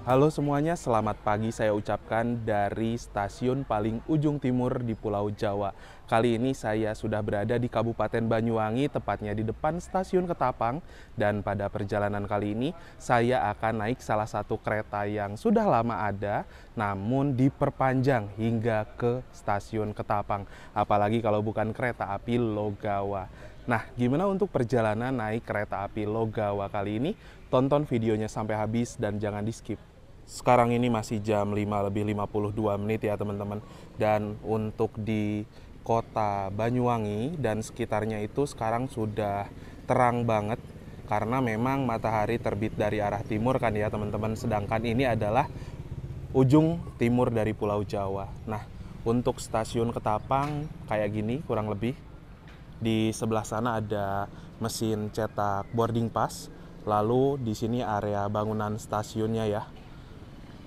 Halo semuanya, selamat pagi saya ucapkan dari stasiun paling ujung timur di Pulau Jawa. Kali ini saya sudah berada di Kabupaten Banyuwangi, tepatnya di depan stasiun Ketapang. Dan pada perjalanan kali ini, saya akan naik salah satu kereta yang sudah lama ada, namun diperpanjang hingga ke stasiun Ketapang. Apalagi kalau bukan kereta api Logawa. Nah, gimana untuk perjalanan naik kereta api Logawa kali ini? Tonton videonya sampai habis dan jangan di-skip. Sekarang ini masih jam 5:52 ya teman-teman. Dan untuk di kota Banyuwangi dan sekitarnya itu sekarang sudah terang banget. Karena memang matahari terbit dari arah timur kan ya teman-teman. Sedangkan ini adalah ujung timur dari Pulau Jawa. Nah, untuk stasiun Ketapang kayak gini kurang lebih. Di sebelah sana ada mesin cetak boarding pass. Lalu di sini area bangunan stasiunnya ya.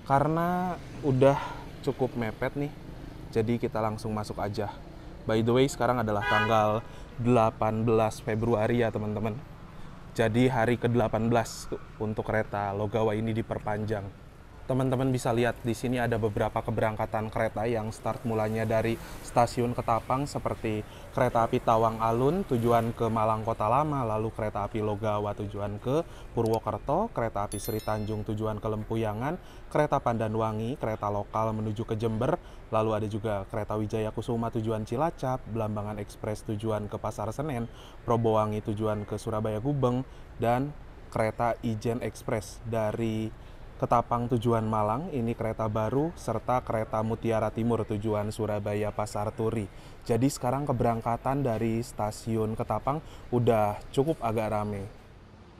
Karena udah cukup mepet nih, jadi kita langsung masuk aja. By the way, sekarang adalah tanggal 18 Februari ya teman-teman. Jadi hari ke-18 untuk kereta Logawa ini diperpanjang. Teman-teman bisa lihat di sini ada beberapa keberangkatan kereta yang start mulanya dari stasiun Ketapang seperti kereta api Tawang Alun tujuan ke Malang Kota Lama, lalu kereta api Logawa tujuan ke Purwokerto, kereta api Sri Tanjung tujuan ke Lempuyangan, kereta Pandanwangi, kereta lokal menuju ke Jember, lalu ada juga kereta Wijaya Kusuma tujuan Cilacap, Blambangan Express tujuan ke Pasar Senen, Probowangi tujuan ke Surabaya Gubeng, dan kereta Ijen Express dari Ketapang tujuan Malang, ini kereta baru, serta kereta Mutiara Timur tujuan Surabaya Pasar Turi. Jadi sekarang keberangkatan dari stasiun Ketapang udah cukup agak rame.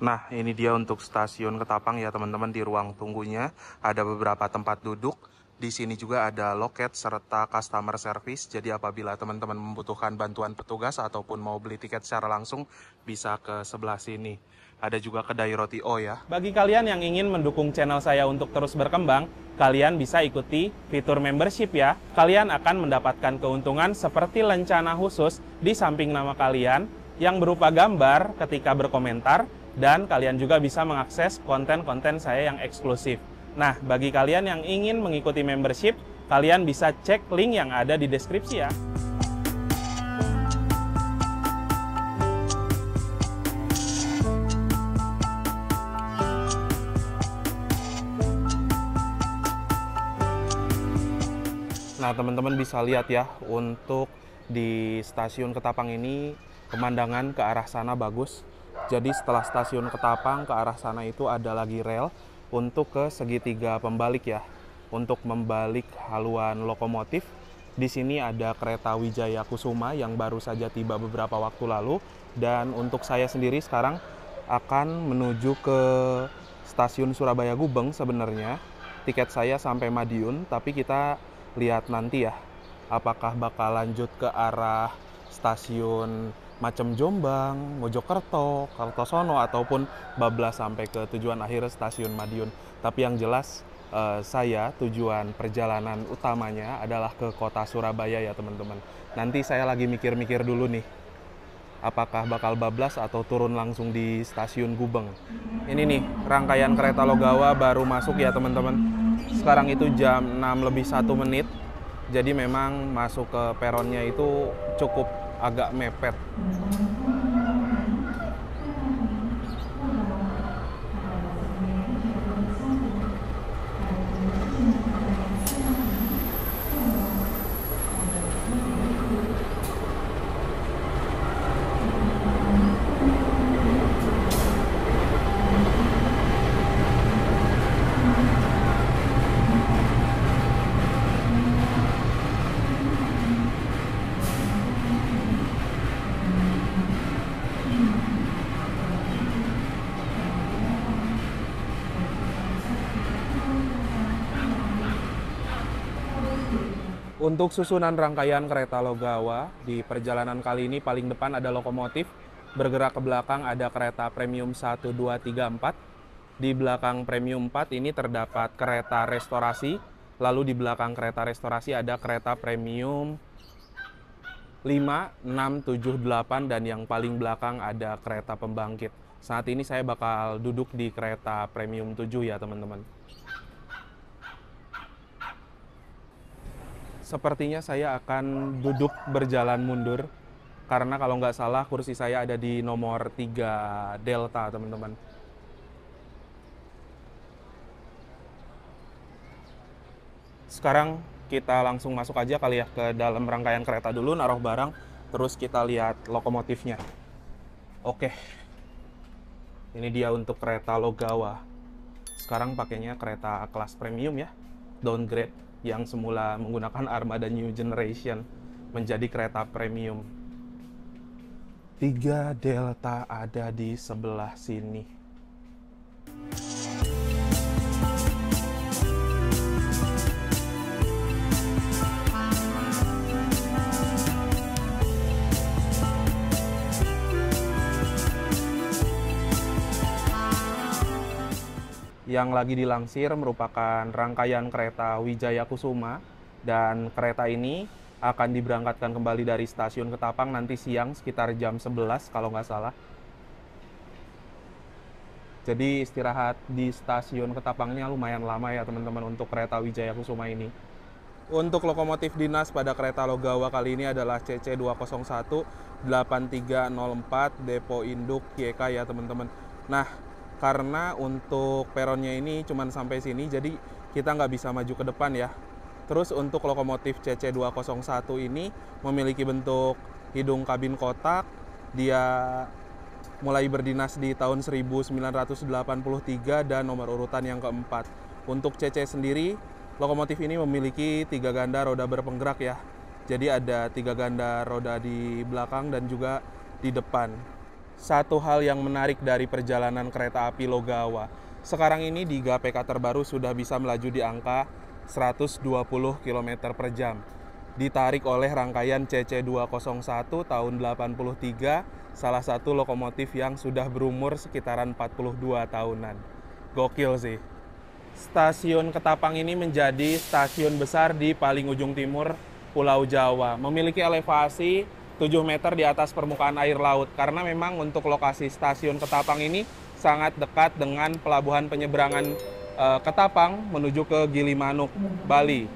Nah, ini dia untuk stasiun Ketapang ya teman-teman, di ruang tunggunya ada beberapa tempat duduk. Di sini juga ada loket serta customer service. Jadi apabila teman-teman membutuhkan bantuan petugas ataupun mau beli tiket secara langsung, bisa ke sebelah sini. Ada juga kedai roti O ya. Bagi kalian yang ingin mendukung channel saya untuk terus berkembang, kalian bisa ikuti fitur membership ya. Kalian akan mendapatkan keuntungan seperti lencana khusus di samping nama kalian yang berupa gambar ketika berkomentar, dan kalian juga bisa mengakses konten-konten saya yang eksklusif. Nah, bagi kalian yang ingin mengikuti membership, kalian bisa cek link yang ada di deskripsi ya. Nah, teman-teman bisa lihat ya, untuk di stasiun Ketapang ini pemandangan ke arah sana bagus. Jadi setelah stasiun Ketapang ke arah sana itu ada lagi rel untuk ke segitiga pembalik ya. Untuk membalik haluan lokomotif, di sini ada kereta Wijaya Kusuma yang baru saja tiba beberapa waktu lalu. Dan untuk saya sendiri sekarang akan menuju ke stasiun Surabaya Gubeng sebenarnya. Tiket saya sampai Madiun, tapi kita lihat nanti ya, apakah bakal lanjut ke arah stasiun Macem Jombang, Mojokerto, Kartosono, ataupun bablas sampai ke tujuan akhir stasiun Madiun. Tapi yang jelas saya tujuan perjalanan utamanya adalah ke kota Surabaya ya teman-teman. Nanti saya lagi mikir-mikir dulu nih, apakah bakal bablas atau turun langsung di stasiun Gubeng. Ini nih, rangkaian kereta Logawa baru masuk ya teman-teman. Sekarang itu jam 6:01. Jadi memang masuk ke peronnya itu cukup agak mepet. Untuk susunan rangkaian kereta Logawa, di perjalanan kali ini paling depan ada lokomotif, bergerak ke belakang ada kereta premium 1, 2, 3, 4. Di belakang premium 4 ini terdapat kereta restorasi, lalu di belakang kereta restorasi ada kereta premium 5, 6, 7, 8, dan yang paling belakang ada kereta pembangkit. Saat ini saya bakal duduk di kereta premium 7 ya teman-teman. Sepertinya saya akan duduk berjalan mundur karena kalau nggak salah kursi saya ada di nomor 3 Delta, teman-teman. Sekarang kita langsung masuk aja kali ya ke dalam rangkaian kereta dulu, naruh barang, terus kita lihat lokomotifnya. Oke, ini dia untuk kereta Logawa. Sekarang pakainya kereta kelas premium ya, downgrade, yang semula menggunakan armada new generation menjadi kereta premium. 3 Delta ada di sebelah sini. Yang lagi dilansir merupakan rangkaian kereta Wijaya Kusuma, dan kereta ini akan diberangkatkan kembali dari stasiun Ketapang nanti siang sekitar jam 11 kalau nggak salah. Jadi istirahat di stasiun Ketapangnya lumayan lama ya teman-teman untuk kereta Wijaya Kusuma ini. Untuk lokomotif dinas pada kereta Logawa kali ini adalah CC201-8304 Depo Induk YK ya teman-teman. Nah, karena untuk peronnya ini cuma sampai sini, jadi kita nggak bisa maju ke depan ya. Terus untuk lokomotif CC201 ini memiliki bentuk hidung kabin kotak. Dia mulai berdinas di tahun 1983 dan nomor urutan yang keempat. Untuk CC sendiri, lokomotif ini memiliki 3 ganda roda berpenggerak ya. Jadi ada 3 ganda roda di belakang dan juga di depan. Satu hal yang menarik dari perjalanan kereta api Logawa, sekarang ini di GPK terbaru sudah bisa melaju di angka 120 km per jam. Ditarik oleh rangkaian CC201 tahun 83, salah satu lokomotif yang sudah berumur sekitaran 42 tahunan. Gokil sih. Stasiun Ketapang ini menjadi stasiun besar di paling ujung timur Pulau Jawa. Memiliki elevasi 7 meter di atas permukaan air laut, karena memang untuk lokasi stasiun Ketapang ini sangat dekat dengan pelabuhan penyeberangan Ketapang menuju ke Gilimanuk, Bali.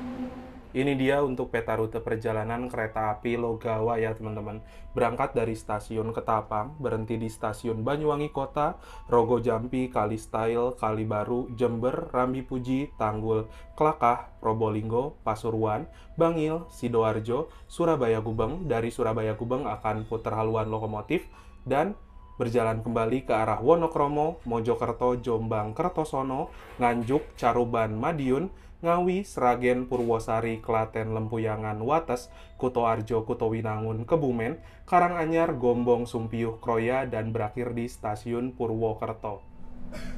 Ini dia untuk peta rute perjalanan kereta api Logawa ya teman-teman. Berangkat dari stasiun Ketapang, berhenti di stasiun Banyuwangi Kota, Rogo Jampi, Kalistail, Kalibaru, Jember, Rambi Puji, Tanggul, Klakah, Probolinggo, Pasuruan, Bangil, Sidoarjo, Surabaya Gubeng. Dari Surabaya Gubeng akan putar haluan lokomotif dan berjalan kembali ke arah Wonokromo, Mojokerto, Jombang, Kertosono, Nganjuk, Caruban, Madiun, Ngawi, Sragen, Purwosari, Klaten, Lempuyangan, Wates, Kutoarjo, Kutowinangun, Kebumen, Karanganyar, Gombong, Sumpiyuh, Kroya, dan berakhir di stasiun Purwokerto.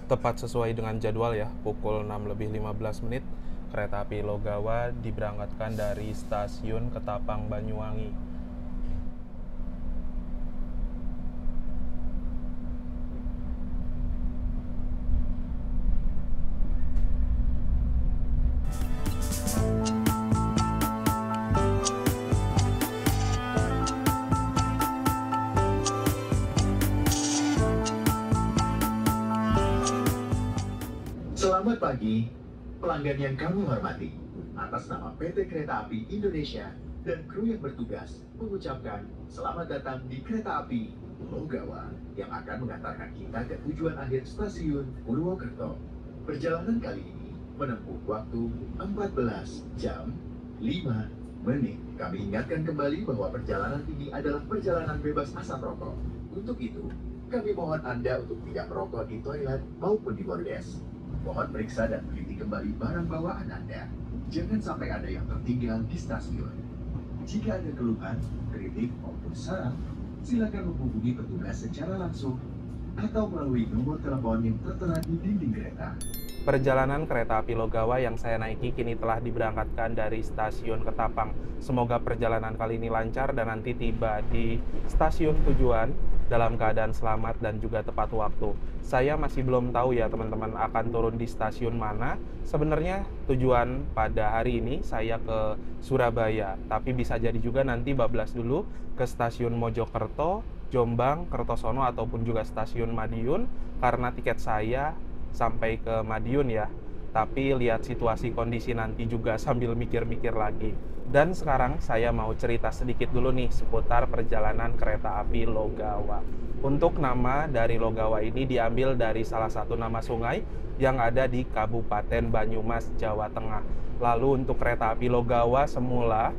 Tepat sesuai dengan jadwal ya, pukul 6:15 kereta api Logawa diberangkatkan dari stasiun Ketapang Banyuwangi. Selamat pagi, pelanggan yang kami hormati. Atas nama PT Kereta Api Indonesia dan kru yang bertugas mengucapkan selamat datang di Kereta Api Logawa yang akan mengantarkan kita ke tujuan akhir stasiun Purwokerto. Perjalanan kali ini menempuh waktu 14 jam 5 menit. Kami ingatkan kembali bahwa perjalanan ini adalah perjalanan bebas asap rokok. Untuk itu, kami mohon Anda untuk tidak merokok di toilet maupun di bordes. Mohon periksa dan teliti kembali barang bawaan Anda. Jangan sampai ada yang tertinggal di stasiun. Jika ada keluhan, kritik maupun saran, silakan menghubungi petugas secara langsung atau melalui nomor telepon yang tertera di dinding kereta. Perjalanan kereta api Logawa yang saya naiki kini telah diberangkatkan dari stasiun Ketapang. Semoga perjalanan kali ini lancar dan nanti tiba di stasiun tujuan dalam keadaan selamat dan juga tepat waktu. Saya masih belum tahu ya teman-teman akan turun di stasiun mana. Sebenarnya tujuan pada hari ini saya ke Surabaya, tapi bisa jadi juga nanti bablas dulu ke stasiun Mojokerto, Jombang, Kertosono ataupun juga stasiun Madiun, karena tiket saya sampai ke Madiun ya. Tapi lihat situasi kondisi nanti juga sambil mikir-mikir lagi. Dan sekarang saya mau cerita sedikit dulu nih seputar perjalanan kereta api Logawa. Untuk nama dari Logawa ini diambil dari salah satu nama sungai yang ada di Kabupaten Banyumas, Jawa Tengah. Lalu untuk kereta api Logawa semula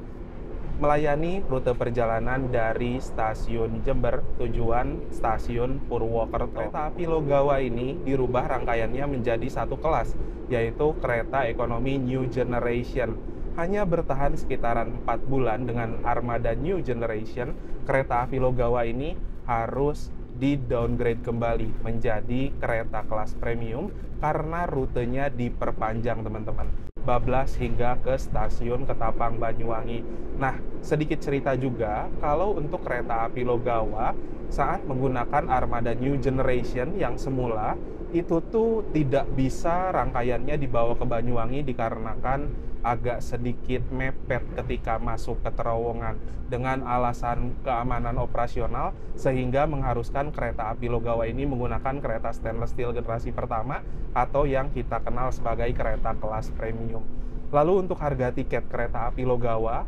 melayani rute perjalanan dari stasiun Jember tujuan stasiun Purwokerto. Kereta api Logawa ini dirubah rangkaiannya menjadi satu kelas, yaitu kereta ekonomi New Generation. Hanya bertahan sekitaran 4 bulan dengan armada New Generation, kereta api Logawa ini harus di-downgrade kembali menjadi kereta kelas premium karena rutenya diperpanjang, teman-teman. Bablas hingga ke stasiun Ketapang Banyuwangi. Nah, sedikit cerita juga, kalau untuk kereta api Logawa saat menggunakan armada New Generation yang semula, itu tuh tidak bisa rangkaiannya dibawa ke Banyuwangi dikarenakan agak sedikit mepet ketika masuk ke terowongan dengan alasan keamanan operasional, sehingga mengharuskan kereta api Logawa ini menggunakan kereta stainless steel generasi pertama atau yang kita kenal sebagai kereta kelas premium. Lalu untuk harga tiket kereta api Logawa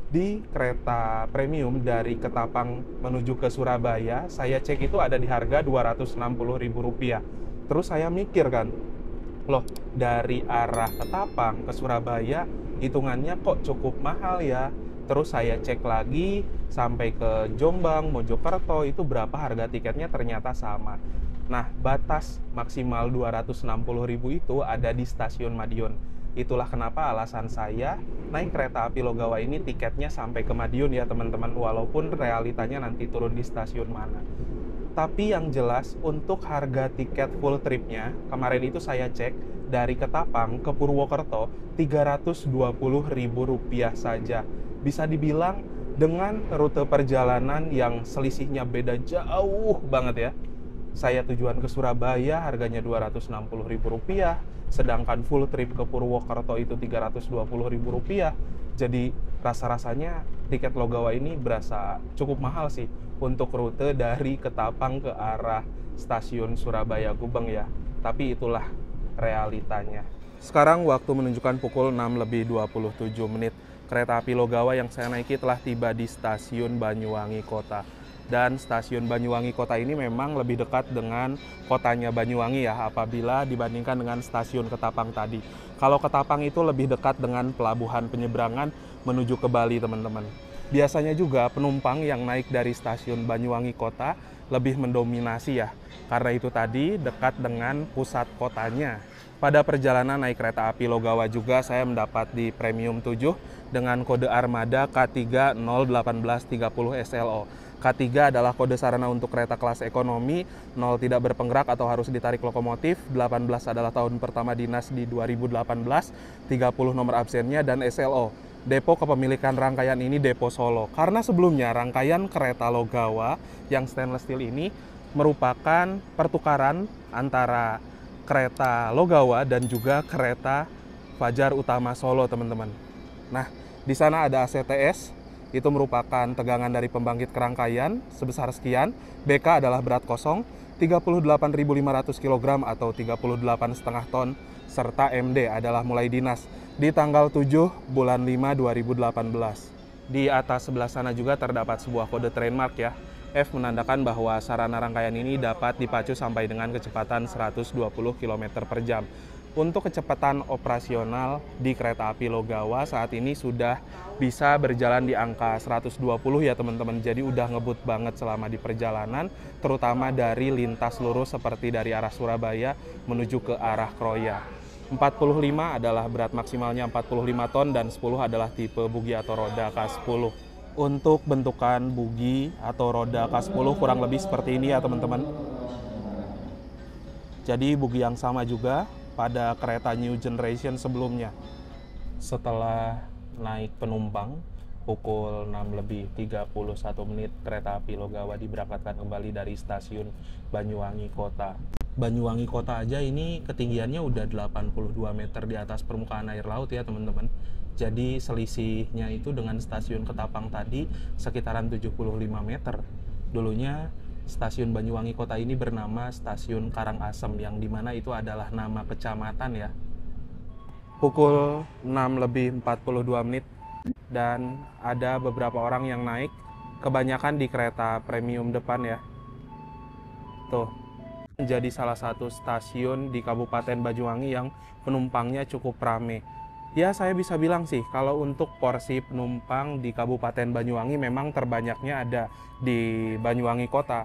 di kereta premium dari Ketapang menuju ke Surabaya, saya cek itu ada di harga Rp260.000. Terus saya mikir kan, loh, dari arah Ketapang ke Surabaya hitungannya kok cukup mahal ya. Terus saya cek lagi sampai ke Jombang, Mojokerto itu berapa harga tiketnya, ternyata sama. Nah, batas maksimal Rp260.000 itu ada di stasiun Madiun. Itulah kenapa alasan saya naik kereta api Logawa ini tiketnya sampai ke Madiun ya teman-teman, walaupun realitanya nanti turun di stasiun mana. Tapi yang jelas untuk harga tiket full tripnya, kemarin itu saya cek dari Ketapang ke Purwokerto Rp320.000 saja. Bisa dibilang dengan rute perjalanan yang selisihnya beda jauh banget ya. Saya tujuan ke Surabaya harganya Rp260.000, sedangkan full trip ke Purwokerto itu Rp320.000. Jadi rasa-rasanya tiket Logawa ini berasa cukup mahal sih untuk rute dari Ketapang ke arah stasiun Surabaya Gubeng ya. Tapi itulah realitanya. Sekarang waktu menunjukkan pukul 6:27. Kereta api Logawa yang saya naiki telah tiba di stasiun Banyuwangi Kota. Dan stasiun Banyuwangi Kota ini memang lebih dekat dengan kotanya Banyuwangi ya, apabila dibandingkan dengan stasiun Ketapang tadi. Kalau Ketapang itu lebih dekat dengan pelabuhan penyeberangan menuju ke Bali, teman-teman. Biasanya juga penumpang yang naik dari stasiun Banyuwangi Kota lebih mendominasi ya, karena itu tadi dekat dengan pusat kotanya. Pada perjalanan naik kereta api Logawa juga saya mendapat di Premium 7 dengan kode armada K3 01830 SLO. K3 adalah kode sarana untuk kereta kelas ekonomi, 0 tidak berpenggerak atau harus ditarik lokomotif, 18 adalah tahun pertama dinas di 2018, 30 nomor absennya, dan SLO. Depo kepemilikan rangkaian ini Depo Solo. Karena sebelumnya rangkaian kereta Logawa yang stainless steel ini merupakan pertukaran antara kereta Logawa dan juga kereta Fajar Utama Solo, teman-teman. Nah, di sana ada ACTS, itu merupakan tegangan dari pembangkit kerangkaian sebesar sekian. BK adalah berat kosong, 38.500 kg atau 38,5 ton, serta MD adalah mulai dinas di tanggal 7 bulan 5 2018. Di atas sebelah sana juga terdapat sebuah kode trademark ya. F menandakan bahwa sarana rangkaian ini dapat dipacu sampai dengan kecepatan 120 km per jam. Untuk kecepatan operasional di kereta api Logawa saat ini sudah bisa berjalan di angka 120 ya teman-teman. Jadi udah ngebut banget selama di perjalanan, terutama dari lintas lurus seperti dari arah Surabaya menuju ke arah Kroya. 45 adalah berat maksimalnya 45 ton dan 10 adalah tipe bugi atau roda K10. Untuk bentukan bugi atau roda K10 kurang lebih seperti ini ya teman-teman. Jadi bugi yang sama juga pada kereta New Generation sebelumnya. Setelah naik penumpang pukul 6:31 kereta api Logawa diberangkatkan kembali dari stasiun Banyuwangi Kota. Banyuwangi Kota aja ini ketinggiannya udah 82 meter di atas permukaan air laut ya teman-teman. Jadi selisihnya itu dengan stasiun Ketapang tadi sekitaran 75 meter. Dulunya stasiun Banyuwangi Kota ini bernama Stasiun Karangasem, yang dimana itu adalah nama kecamatan ya. Pukul 6:42 dan ada beberapa orang yang naik, kebanyakan di kereta premium depan ya. Tuh, menjadi salah satu stasiun di Kabupaten Banyuwangi yang penumpangnya cukup rame. Ya, saya bisa bilang sih, kalau untuk porsi penumpang di Kabupaten Banyuwangi memang terbanyaknya ada di Banyuwangi Kota.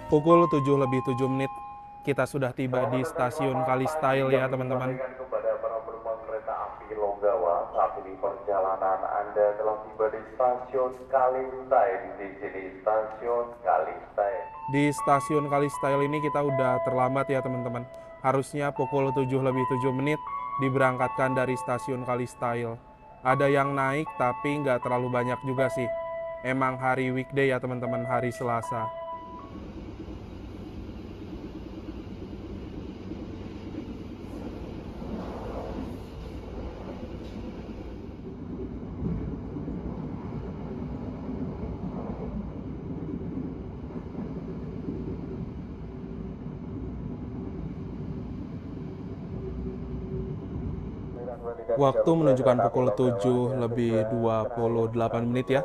Pukul 7:07 kita sudah tiba di stasiun Kalistyle ya teman-teman. Kepada para penumpang kereta api Longgawa, saat ini perjalanan Anda telah tiba di stasiun Kalistyle. Di sini stasiun Kalistyle. Di stasiun Kalistyle ini kita udah terlambat ya teman-teman. Harusnya pukul 7:07 diberangkatkan dari stasiun Kalistyle. Ada yang naik tapi nggak terlalu banyak juga sih. Emang hari weekday ya teman-teman, hari Selasa. Waktu menunjukkan pukul 7:28 ya.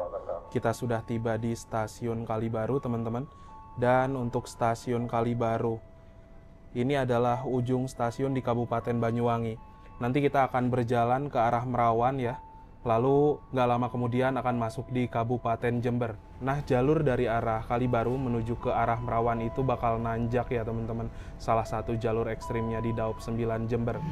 Kita sudah tiba di stasiun Kalibaru teman-teman. Dan untuk stasiun Kalibaru, ini adalah ujung stasiun di Kabupaten Banyuwangi. Nanti kita akan berjalan ke arah Merawan ya. Lalu nggak lama kemudian akan masuk di Kabupaten Jember. Nah, jalur dari arah Kalibaru menuju ke arah Merawan itu bakal nanjak ya teman-teman. Salah satu jalur ekstrimnya di Daop 9 Jember.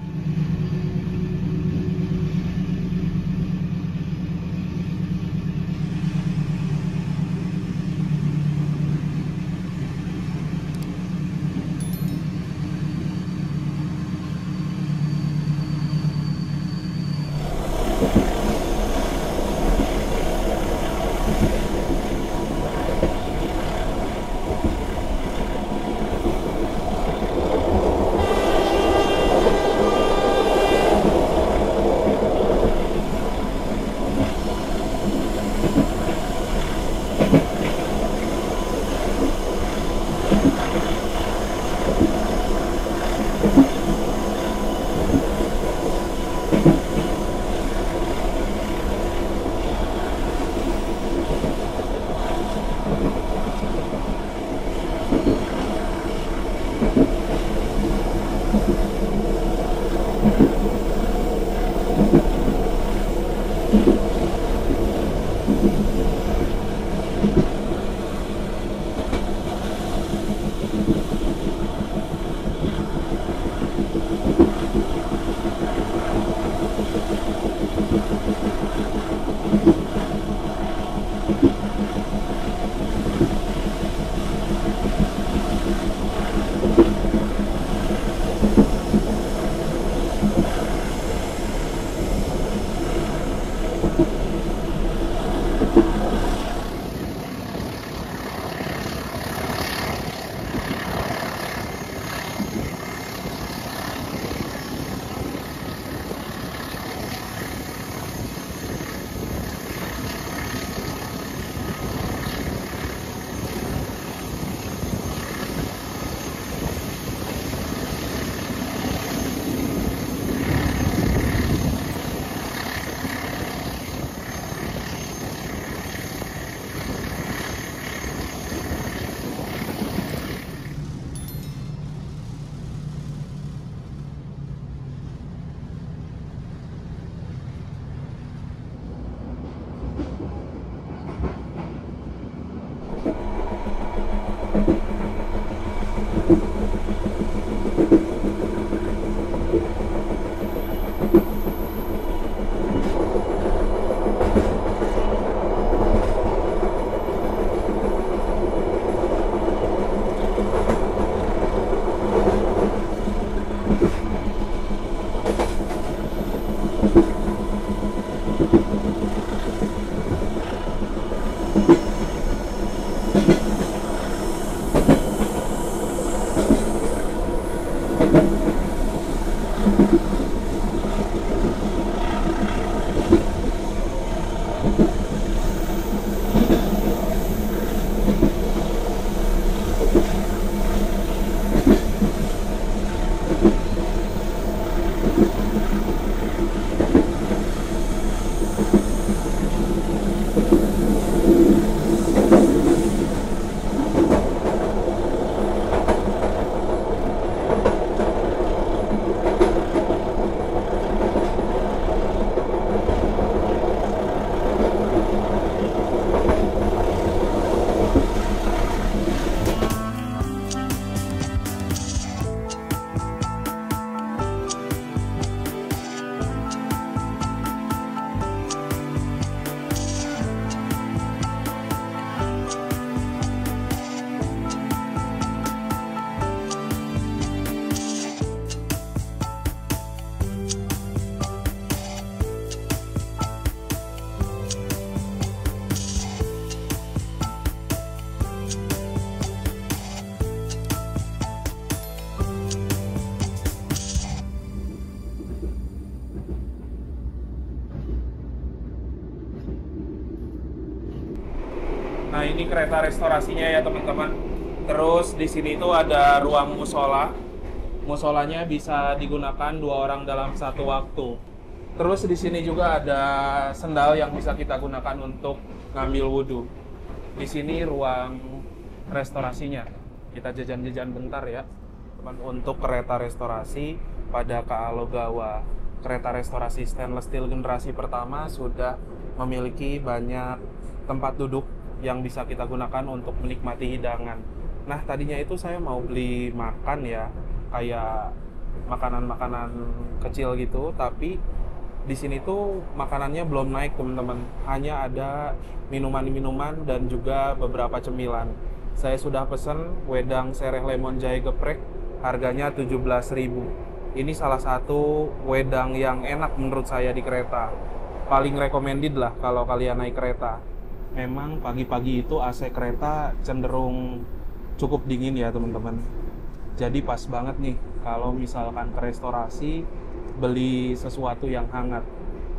Ini kereta restorasinya ya teman-teman. Terus di sini tuh ada ruang musola. Musolanya bisa digunakan 2 orang dalam satu waktu. Terus di sini juga ada sendal yang bisa kita gunakan untuk ngambil wudhu. Di sini ruang restorasinya. Kita jajan-jajan bentar ya. Teman, untuk kereta restorasi pada KA Logawa, kereta restorasi stainless steel generasi pertama sudah memiliki banyak tempat duduk yang bisa kita gunakan untuk menikmati hidangan. Nah, tadinya itu saya mau beli makan ya, kayak makanan-makanan kecil gitu, tapi di sini tuh makanannya belum naik teman-teman. Hanya ada minuman-minuman dan juga beberapa cemilan. Saya sudah pesen wedang sereh lemon jahe geprek, harganya 17.000. Ini salah satu wedang yang enak menurut saya di kereta. Paling recommended lah kalau kalian naik kereta. Memang pagi-pagi itu AC kereta cenderung cukup dingin ya teman-teman. Jadi pas banget nih kalau misalkan ke restorasi beli sesuatu yang hangat.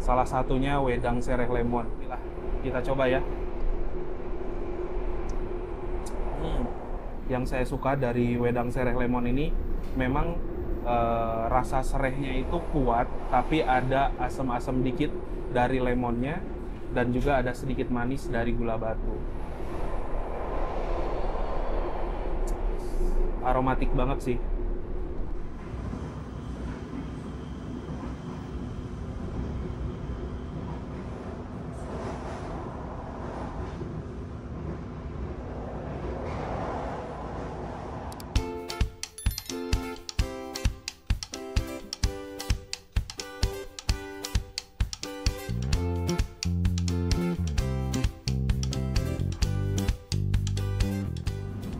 Salah satunya wedang sereh lemon. Inilah, kita coba ya. Yang saya suka dari wedang sereh lemon ini memang rasa serehnya itu kuat, tapi ada asam-asam dikit dari lemonnya dan juga ada sedikit manis dari gula batu. Aromatik banget sih.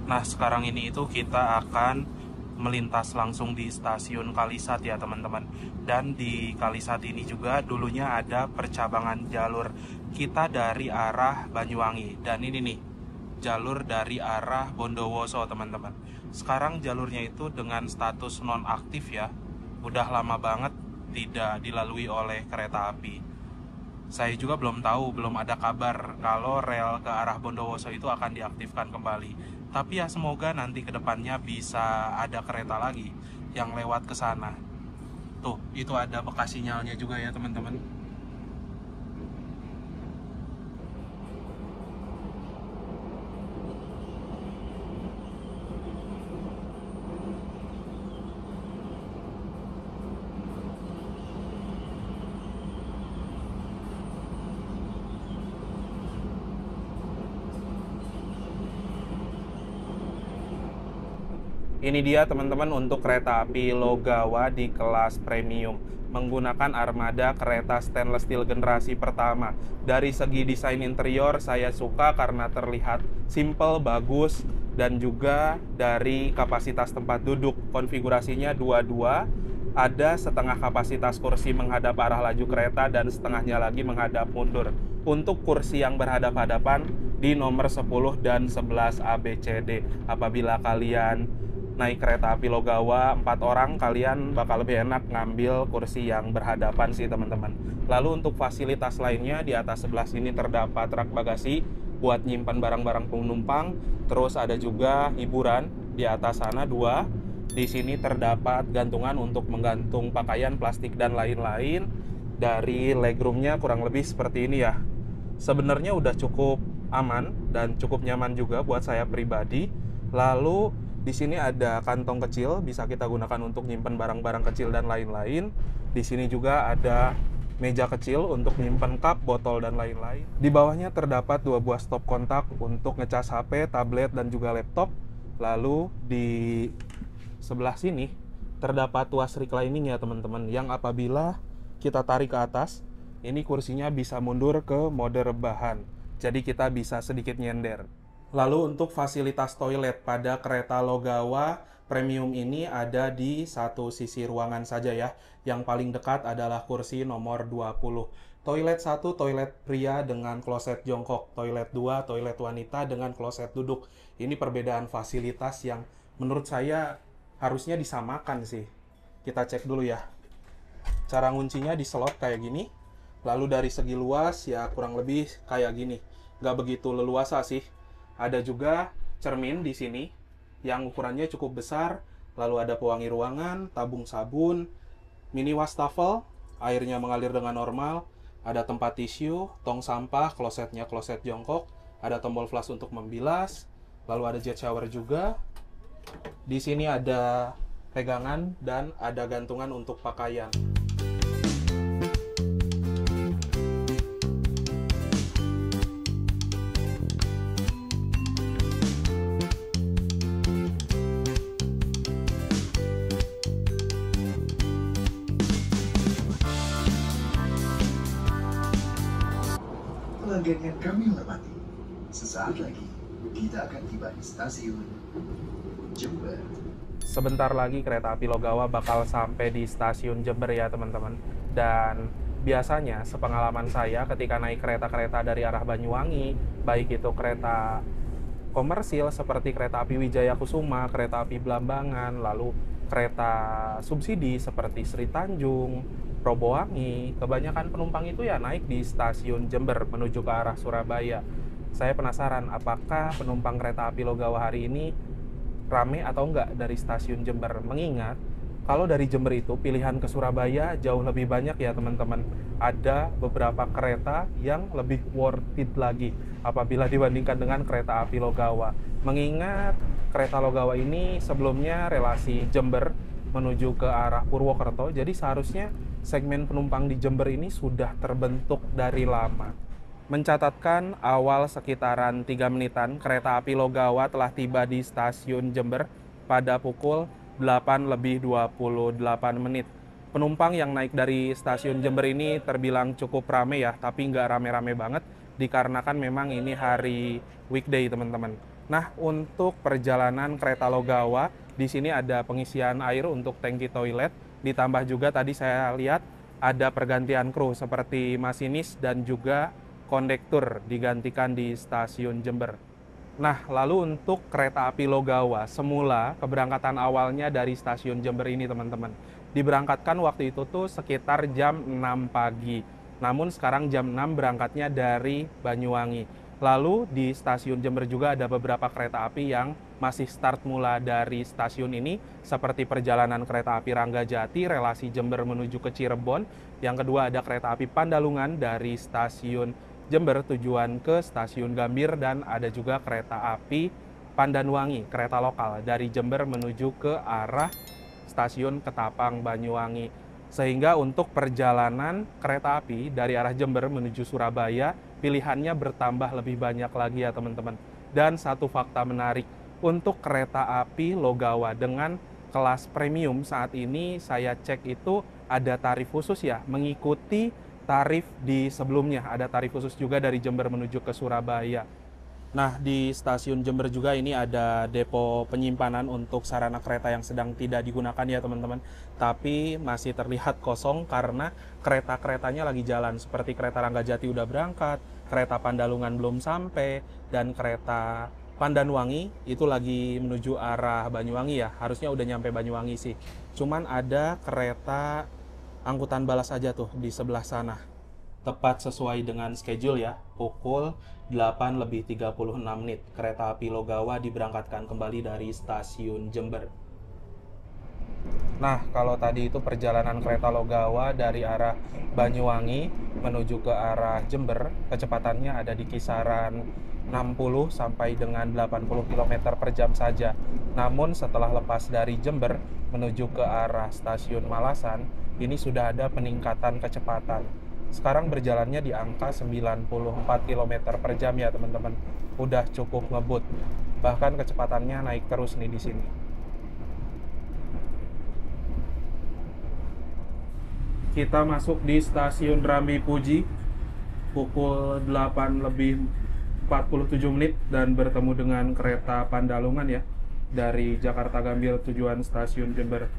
Nah, sekarang ini itu kita akan melintas langsung di stasiun Kalisat ya teman-teman. Dan di Kalisat ini juga dulunya ada percabangan jalur kita dari arah Banyuwangi. Dan ini nih, jalur dari arah Bondowoso teman-teman. Sekarang jalurnya itu dengan status nonaktif ya. Udah lama banget tidak dilalui oleh kereta api. Saya juga belum tahu, belum ada kabar kalau rel ke arah Bondowoso itu akan diaktifkan kembali. Tapi ya semoga nanti ke depannya bisa ada kereta lagi yang lewat ke sana. Tuh, itu ada bekas sinyalnya juga ya teman-teman. Ini dia teman-teman untuk kereta api Logawa di kelas premium menggunakan armada kereta stainless steel generasi pertama. Dari segi desain interior saya suka karena terlihat simple, bagus, dan juga dari kapasitas tempat duduk. Konfigurasinya 2-2, ada setengah kapasitas kursi menghadap arah laju kereta dan setengahnya lagi menghadap mundur. Untuk kursi yang berhadap-hadapan di nomor 10 dan 11 ABCD. Apabila kalian naik kereta api Logawa 4 orang, kalian bakal lebih enak ngambil kursi yang berhadapan sih teman-teman. Lalu untuk fasilitas lainnya, di atas sebelah sini terdapat rak bagasi buat nyimpan barang-barang penumpang. Terus ada juga hiburan di atas sana 2. Di sini terdapat gantungan untuk menggantung pakaian, plastik, dan lain-lain. Dari legroomnya kurang lebih seperti ini ya. Sebenarnya udah cukup aman dan cukup nyaman juga buat saya pribadi. Lalu di sini ada kantong kecil, bisa kita gunakan untuk nyimpan barang-barang kecil dan lain-lain. Di sini juga ada meja kecil untuk nyimpan cup, botol, dan lain-lain. Di bawahnya terdapat 2 buah stop kontak untuk ngecas HP, tablet, dan juga laptop. Lalu di sebelah sini terdapat tuas reclining ya teman-teman, yang apabila kita tarik ke atas, ini kursinya bisa mundur ke mode rebahan. Jadi kita bisa sedikit nyender. Lalu untuk fasilitas toilet pada kereta Logawa premium ini ada di satu sisi ruangan saja ya. Yang paling dekat adalah kursi nomor 20. Toilet 1, toilet pria dengan kloset jongkok. Toilet 2, toilet wanita dengan kloset duduk. Ini perbedaan fasilitas yang menurut saya harusnya disamakan sih. Kita cek dulu ya. Cara nguncinya di slot kayak gini. Lalu dari segi luas ya kurang lebih kayak gini. Nggak begitu leluasa sih. Ada juga cermin di sini yang ukurannya cukup besar. Lalu ada pewangi ruangan, tabung sabun, mini wastafel, airnya mengalir dengan normal. Ada tempat tisu, tong sampah, klosetnya kloset jongkok. Ada tombol flush untuk membilas. Lalu ada jet shower juga. Di sini ada pegangan dan ada gantungan untuk pakaian. Pelanggan yang kami hormati, sesaat lagi kita akan tiba di stasiun Jember. Sebentar lagi kereta api Logawa bakal sampai di stasiun Jember ya teman-teman. Dan biasanya sepengalaman saya ketika naik kereta-kereta dari arah Banyuwangi, baik itu kereta komersil seperti kereta api Wijaya Kusuma, kereta api Blambangan, lalu kereta subsidi seperti Sri Tanjung, Probowangi, kebanyakan penumpang itu ya naik di stasiun Jember menuju ke arah Surabaya. Saya penasaran apakah penumpang kereta api Logawa hari ini rame atau enggak dari stasiun Jember, mengingat kalau dari Jember itu pilihan ke Surabaya jauh lebih banyak ya teman-teman. Ada beberapa kereta yang lebih worth it lagi apabila dibandingkan dengan kereta api Logawa. Mengingat kereta Logawa ini sebelumnya relasi Jember menuju ke arah Purwokerto, jadi seharusnya segmen penumpang di Jember ini sudah terbentuk dari lama. Mencatatkan awal sekitaran 3 menitan, kereta api Logawa telah tiba di stasiun Jember pada pukul 8:28. Penumpang yang naik dari stasiun Jember ini terbilang cukup rame ya, tapi nggak rame-rame banget, dikarenakan memang ini hari weekday teman-teman. Nah, untuk perjalanan kereta Logawa, di sini ada pengisian air untuk tangki toilet, ditambah juga tadi saya lihat ada pergantian kru seperti masinis dan juga kondektur digantikan di stasiun Jember. Nah, lalu untuk kereta api Logawa, semula keberangkatan awalnya dari stasiun Jember ini teman-teman. Diberangkatkan waktu itu tuh sekitar jam 6 pagi. Namun sekarang jam 6 berangkatnya dari Banyuwangi. Lalu di stasiun Jember juga ada beberapa kereta api yang masih start mula dari stasiun ini, seperti perjalanan kereta api Ranggajati relasi Jember menuju ke Cirebon. Yang kedua ada kereta api Pandalungan dari stasiun Jember tujuan ke stasiun Gambir, dan ada juga kereta api Pandanwangi, kereta lokal dari Jember menuju ke arah stasiun Ketapang Banyuwangi. Sehingga untuk perjalanan kereta api dari arah Jember menuju Surabaya, pilihannya bertambah lebih banyak lagi ya teman-teman. Dan satu fakta menarik, untuk kereta api Logawa dengan kelas premium saat ini saya cek itu ada tarif khusus ya, mengikuti tarif di sebelumnya. Ada tarif khusus juga dari Jember menuju ke Surabaya. Nah, di stasiun Jember juga ini ada depo penyimpanan untuk sarana kereta yang sedang tidak digunakan ya teman-teman. Tapi masih terlihat kosong karena kereta-keretanya lagi jalan. Seperti kereta Ranggajati udah berangkat, kereta Pandalungan belum sampai, dan kereta Pandanwangi itu lagi menuju arah Banyuwangi ya. Harusnya udah nyampe Banyuwangi sih. Cuman ada kereta angkutan balas aja tuh di sebelah sana. Tepat sesuai dengan schedule ya, pukul 8:36 kereta api Logawa diberangkatkan kembali dari stasiun Jember. Nah, kalau tadi itu perjalanan kereta Logawa dari arah Banyuwangi menuju ke arah Jember, kecepatannya ada di kisaran 60 sampai dengan 80 km per jam saja. Namun setelah lepas dari Jember menuju ke arah stasiun Malasan, ini sudah ada peningkatan kecepatan. Sekarang berjalannya di angka 94 km per jam ya teman-teman. Udah cukup ngebut. Bahkan kecepatannya naik terus nih di sini. Kita masuk di stasiun Rambi Puji pukul 8:47 dan bertemu dengan kereta Pandalungan ya dari Jakarta Gambir tujuan stasiun Jember.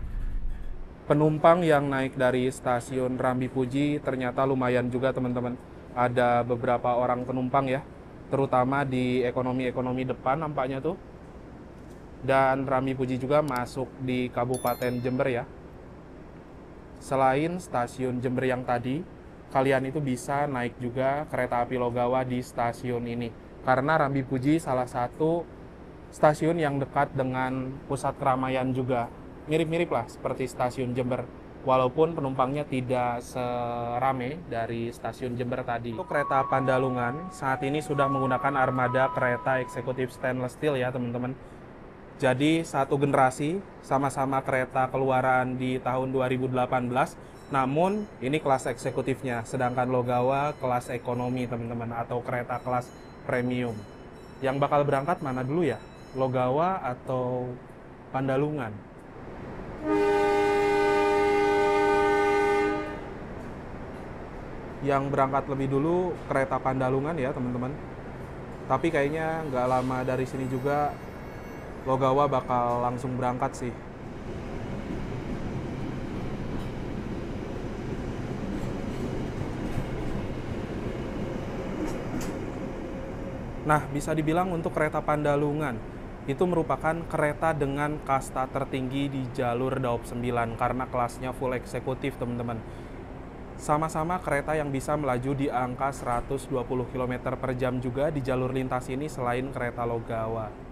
Penumpang yang naik dari stasiun Rambi Puji ternyata lumayan juga teman-teman. Ada beberapa orang penumpang ya, terutama di ekonomi-ekonomi depan nampaknya tuh. Dan Rambi Puji juga masuk di Kabupaten Jember ya. Selain stasiun Jember yang tadi, kalian itu bisa naik juga kereta api Logawa di stasiun ini. karena Rambi Puji salah satu stasiun yang dekat dengan pusat keramaian juga. Mirip-mirip lah seperti stasiun Jember, walaupun penumpangnya tidak serame dari stasiun Jember tadi. Untuk kereta Pandalungan saat ini sudah menggunakan armada kereta eksekutif stainless steel ya teman-teman. Jadi satu generasi, sama-sama kereta keluaran di tahun 2018, namun ini kelas eksekutifnya, sedangkan Logawa kelas ekonomi teman-teman, atau kereta kelas premium. Yang bakal berangkat mana dulu ya? Logawa atau Pandalungan? Yang berangkat lebih dulu kereta Pandalungan ya teman-teman. Tapi kayaknya nggak lama dari sini juga Logawa bakal langsung berangkat sih. Nah, bisa dibilang untuk kereta Pandalungan itu merupakan kereta dengan kasta tertinggi di jalur Daop 9 karena kelasnya full eksekutif, teman-teman. Sama-sama kereta yang bisa melaju di angka 120 km per jam juga di jalur lintas ini selain kereta Logawa.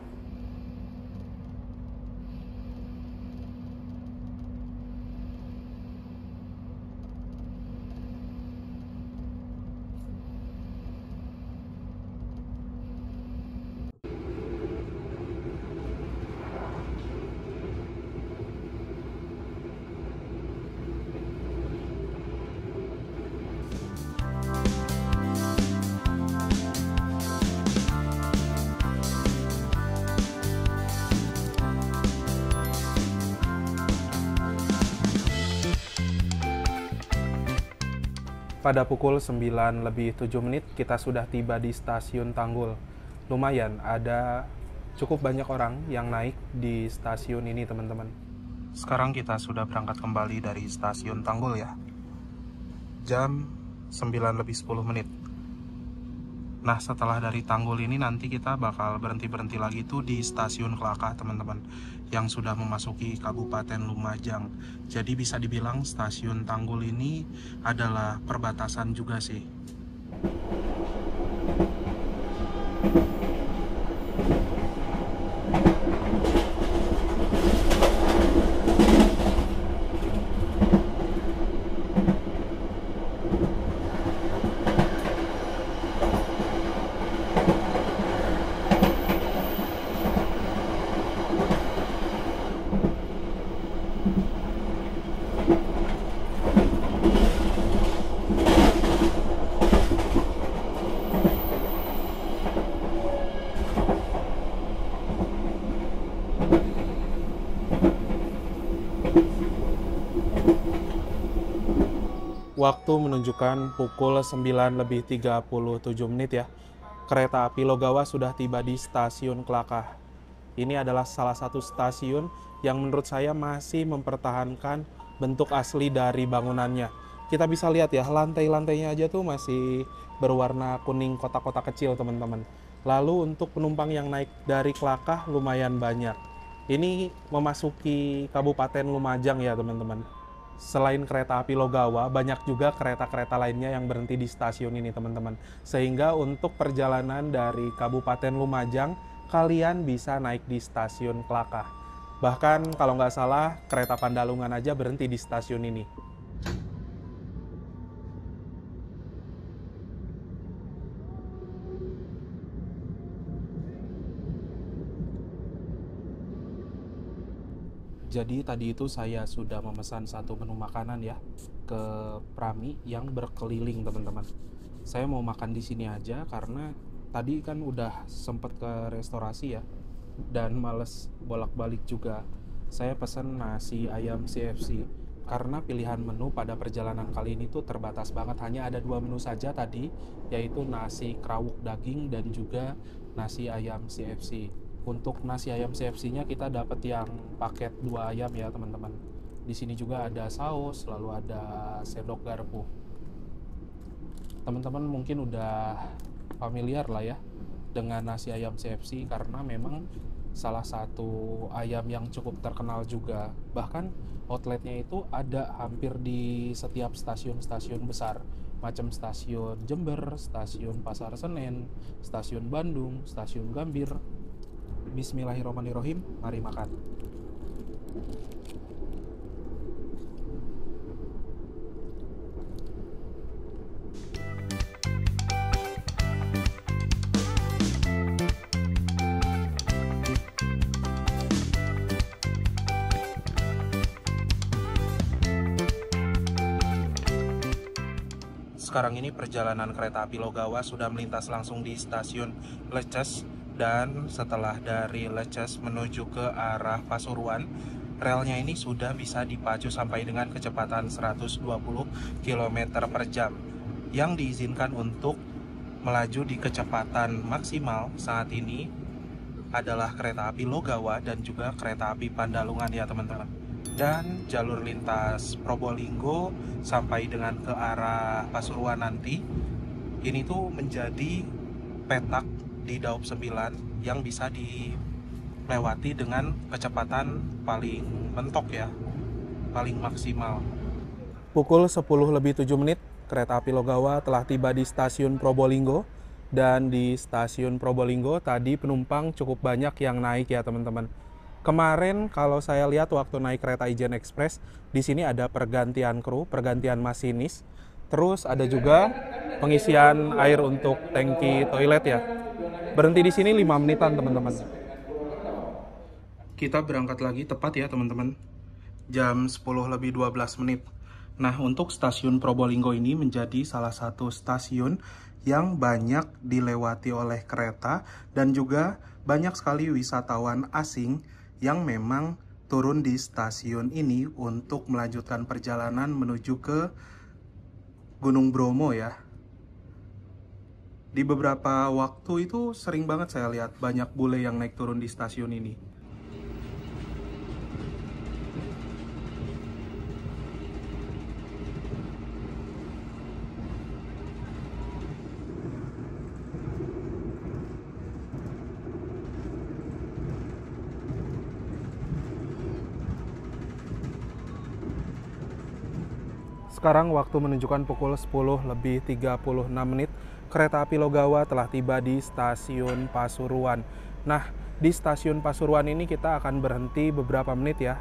Pada pukul 9:07 kita sudah tiba di stasiun Tanggul. Lumayan, ada cukup banyak orang yang naik di stasiun ini teman-teman. Sekarang kita sudah berangkat kembali dari stasiun Tanggul ya. Jam 9:10. Nah, setelah dari Tanggul ini nanti kita bakal berhenti-berhenti lagi tuh di stasiun Klakah teman-teman, yang sudah memasuki Kabupaten Lumajang. Jadi bisa dibilang stasiun Tanggul ini adalah perbatasan juga sih. Waktu menunjukkan pukul 9:37 ya. Kereta api Logawa sudah tiba di stasiun Klakah. Ini adalah salah satu stasiun yang menurut saya masih mempertahankan bentuk asli dari bangunannya. Kita bisa lihat ya, lantai-lantainya aja tuh masih berwarna kuning kotak-kotak kecil teman-teman. Lalu untuk penumpang yang naik dari Klakah lumayan banyak. Ini memasuki Kabupaten Lumajang ya teman-teman. Selain kereta api Logawa, banyak juga kereta-kereta lainnya yang berhenti di stasiun ini teman-teman. Sehingga untuk perjalanan dari Kabupaten Lumajang, kalian bisa naik di stasiun Klakah. Bahkan kalau nggak salah, kereta Pandalungan aja berhenti di stasiun ini. Jadi tadi itu saya sudah memesan satu menu makanan ya ke Prami yang berkeliling teman-teman. Saya mau makan di sini aja karena tadi kan udah sempet ke restorasi ya dan males bolak-balik juga. Saya pesan nasi ayam CFC karena pilihan menu pada perjalanan kali ini tuh terbatas banget, hanya ada 2 menu saja tadi, yaitu nasi kerawuk daging dan juga nasi ayam CFC. Untuk nasi ayam CFC-nya kita dapat yang paket 2 ayam ya teman-teman. Di sini juga ada saus, lalu ada sendok garpu. Teman-teman mungkin udah familiar lah ya dengan nasi ayam CFC karena memang salah satu ayam yang cukup terkenal juga. Bahkan outletnya itu ada hampir di setiap stasiun-stasiun besar, macam stasiun Jember, stasiun Pasar Senen, stasiun Bandung, stasiun Gambir. Bismillahirrahmanirrahim, mari makan. Sekarang ini perjalanan kereta api Logawa sudah melintas langsung di stasiun Leces, dan setelah dari Leces menuju ke arah Pasuruan, relnya ini sudah bisa dipacu sampai dengan kecepatan 120 km per jam yang diizinkan untuk melaju di kecepatan maksimal saat ini adalah kereta api Logawa dan juga kereta api Pandalungan ya teman-teman. Dan jalur lintas Probolinggo sampai dengan ke arah Pasuruan nanti ini tuh menjadi petak di Daop 9 yang bisa dilewati dengan kecepatan paling mentok ya, paling maksimal. Pukul 10:07 kereta api Logawa telah tiba di stasiun Probolinggo, dan di stasiun Probolinggo tadi penumpang cukup banyak yang naik ya teman-teman. Kemarin kalau saya lihat waktu naik kereta Ijen Express, di sini ada pergantian kru, pergantian masinis, terus ada juga pengisian air untuk tangki toilet ya. Berhenti di sini 5 menitan teman-teman. Kita berangkat lagi tepat ya teman-teman, jam 10:12. Nah, untuk stasiun Probolinggo ini menjadi salah satu stasiun yang banyak dilewati oleh kereta, dan juga banyak sekali wisatawan asing yang memang turun di stasiun ini untuk melanjutkan perjalanan menuju ke Gunung Bromo ya. Di beberapa waktu itu sering banget saya lihat banyak bule yang naik turun di stasiun ini. Sekarang waktu menunjukkan pukul 10:36. Kereta api Logawa telah tiba di stasiun Pasuruan. Nah, di stasiun Pasuruan ini kita akan berhenti beberapa menit ya,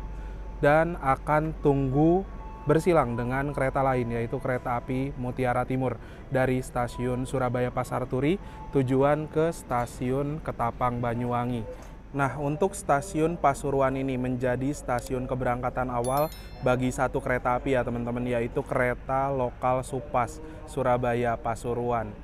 dan akan tunggu bersilang dengan kereta lain, yaitu kereta api Mutiara Timur dari stasiun Surabaya Pasar Turi tujuan ke stasiun Ketapang Banyuwangi. Nah, untuk stasiun Pasuruan ini menjadi stasiun keberangkatan awal bagi satu kereta api ya teman-teman, yaitu kereta lokal Supas Surabaya Pasuruan.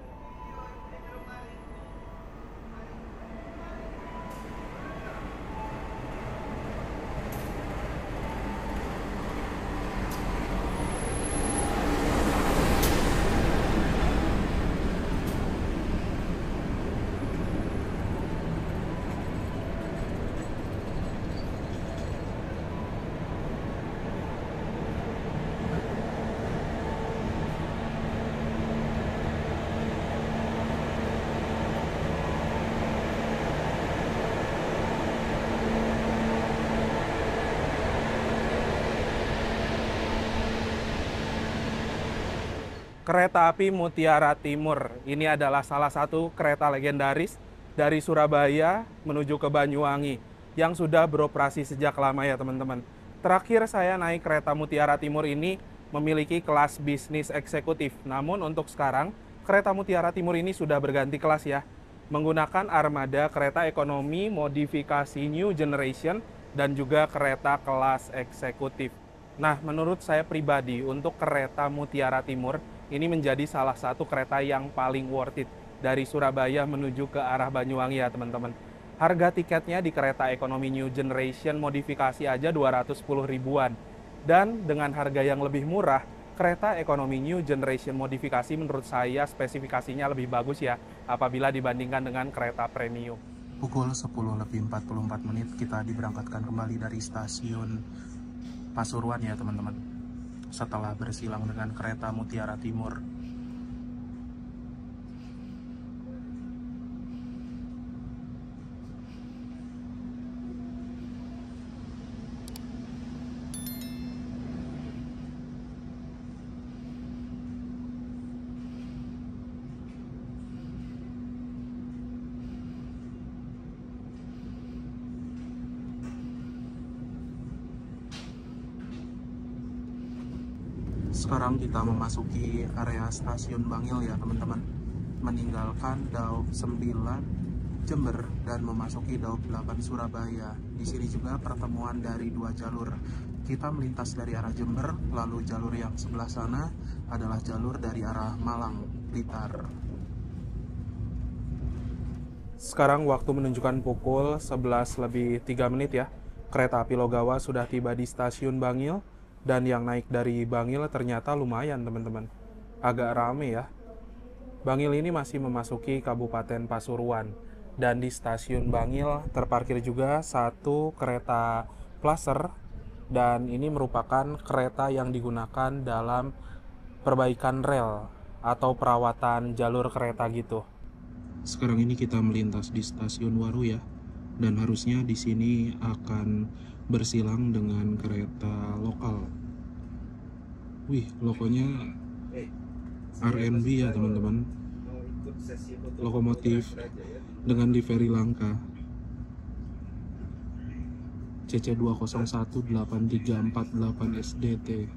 Kereta api Mutiara Timur ini adalah salah satu kereta legendaris dari Surabaya menuju ke Banyuwangi yang sudah beroperasi sejak lama ya teman-teman. Terakhir saya naik kereta Mutiara Timur ini memiliki kelas bisnis eksekutif. Namun untuk sekarang kereta Mutiara Timur ini sudah berganti kelas ya, menggunakan armada kereta ekonomi modifikasi New Generation dan juga kereta kelas eksekutif. Nah, menurut saya pribadi untuk kereta Mutiara Timur ini menjadi salah satu kereta yang paling worth it dari Surabaya menuju ke arah Banyuwangi ya teman-teman. Harga tiketnya di kereta ekonomi New Generation modifikasi aja 210 ribuan. Dan dengan harga yang lebih murah, kereta ekonomi New Generation modifikasi menurut saya spesifikasinya lebih bagus ya apabila dibandingkan dengan kereta premium. Pukul 10:44 kita diberangkatkan kembali dari stasiun Pasuruan ya teman-teman, setelah bersilang dengan kereta Mutiara Timur. Sekarang kita memasuki area stasiun Bangil ya teman-teman, meninggalkan Daup 9 Jember dan memasuki Daup 8 Surabaya. Di sini juga pertemuan dari dua jalur. Kita melintas dari arah Jember, lalu jalur yang sebelah sana adalah jalur dari arah Malang, Blitar. Sekarang waktu menunjukkan pukul 11:03 ya. Kereta api Logawa sudah tiba di stasiun Bangil. Dan yang naik dari Bangil ternyata lumayan teman-teman. Agak rame ya. Bangil ini masih memasuki Kabupaten Pasuruan. Dan di stasiun Bangil terparkir juga satu kereta Placer. Dan ini merupakan kereta yang digunakan dalam perbaikan rel atau perawatan jalur kereta gitu. Sekarang ini kita melintas di stasiun Waru ya. Dan harusnya di sini akan bersilang dengan kereta lokal. Wih, logonya RNB ya teman-teman. Lokomotif dengan livery Langka. CC2018348 SDT.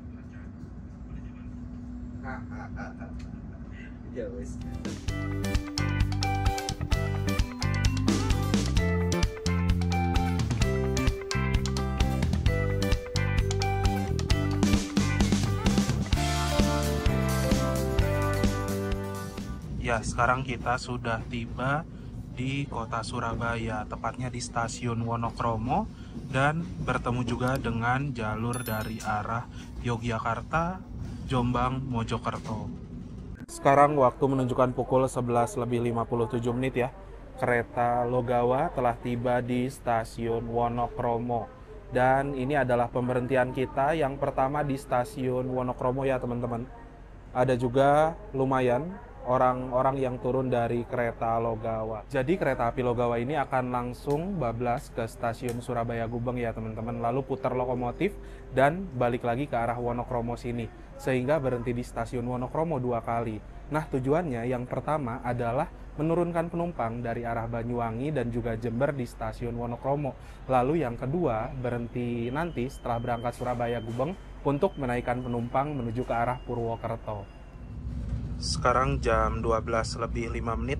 Ya, sekarang kita sudah tiba di kota Surabaya, tepatnya di stasiun Wonokromo, dan bertemu juga dengan jalur dari arah Yogyakarta, Jombang, Mojokerto. Sekarang waktu menunjukkan pukul 11:57 ya. Kereta Logawa telah tiba di stasiun Wonokromo. Dan ini adalah pemberhentian kita yang pertama di stasiun Wonokromo ya teman-teman. Ada juga lumayan orang-orang yang turun dari kereta Logawa. Jadi kereta api Logawa ini akan langsung bablas ke stasiun Surabaya Gubeng ya teman-teman. Lalu putar lokomotif dan balik lagi ke arah Wonokromo sini. Sehingga berhenti di stasiun Wonokromo 2 kali. Nah tujuannya yang pertama adalah menurunkan penumpang dari arah Banyuwangi dan juga Jember di stasiun Wonokromo. Lalu yang kedua berhenti nanti setelah berangkat Surabaya Gubeng untuk menaikkan penumpang menuju ke arah Purwokerto. Sekarang jam 12:05,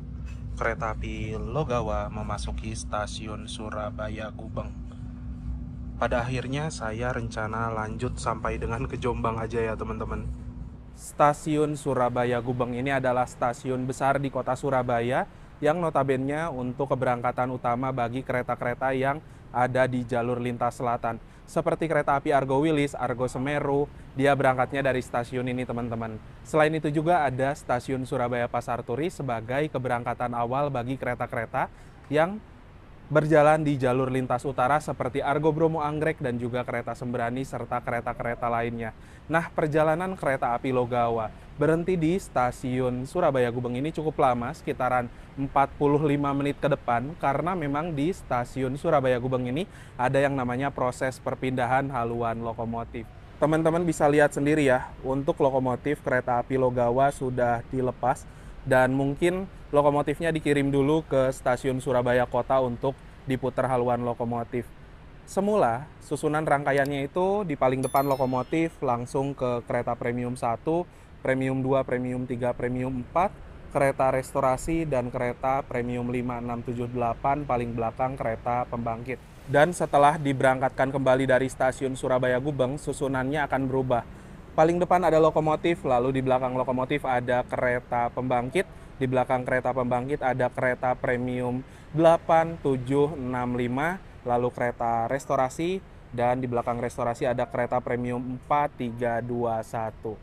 kereta api Logawa memasuki stasiun Surabaya Gubeng. Pada akhirnya saya rencana lanjut sampai dengan ke Jombang aja ya teman-teman. Stasiun Surabaya Gubeng ini adalah stasiun besar di kota Surabaya yang notabene untuk keberangkatan utama bagi kereta-kereta yang ada di jalur lintas selatan. Seperti kereta api Argo Wilis, Argo Semeru, dia berangkatnya dari stasiun ini teman-teman. Selain itu juga ada stasiun Surabaya Pasar Turi sebagai keberangkatan awal bagi kereta-kereta yang berjalan di jalur lintas utara seperti Argo Bromo Anggrek dan juga kereta Sembrani serta kereta-kereta lainnya. Nah, perjalanan kereta api Logawa berhenti di stasiun Surabaya Gubeng ini cukup lama, sekitaran 45 menit ke depan, karena memang di stasiun Surabaya Gubeng ini ada yang namanya proses perpindahan haluan lokomotif. Teman-teman bisa lihat sendiri ya, untuk lokomotif kereta api Logawa sudah dilepas dan mungkin lokomotifnya dikirim dulu ke stasiun Surabaya Kota untuk diputar haluan lokomotif. Semula, susunan rangkaiannya itu di paling depan lokomotif langsung ke kereta premium 1, premium 2, premium 3, premium 4, kereta restorasi, dan kereta premium 5, 6, 7, 8, paling belakang kereta pembangkit. Dan setelah diberangkatkan kembali dari stasiun Surabaya Gubeng, susunannya akan berubah. Paling depan ada lokomotif, lalu di belakang lokomotif ada kereta pembangkit, di belakang kereta pembangkit ada kereta premium 8, 7, 6, 5, lalu kereta restorasi, dan di belakang restorasi ada kereta premium 4, 3, 2, 1.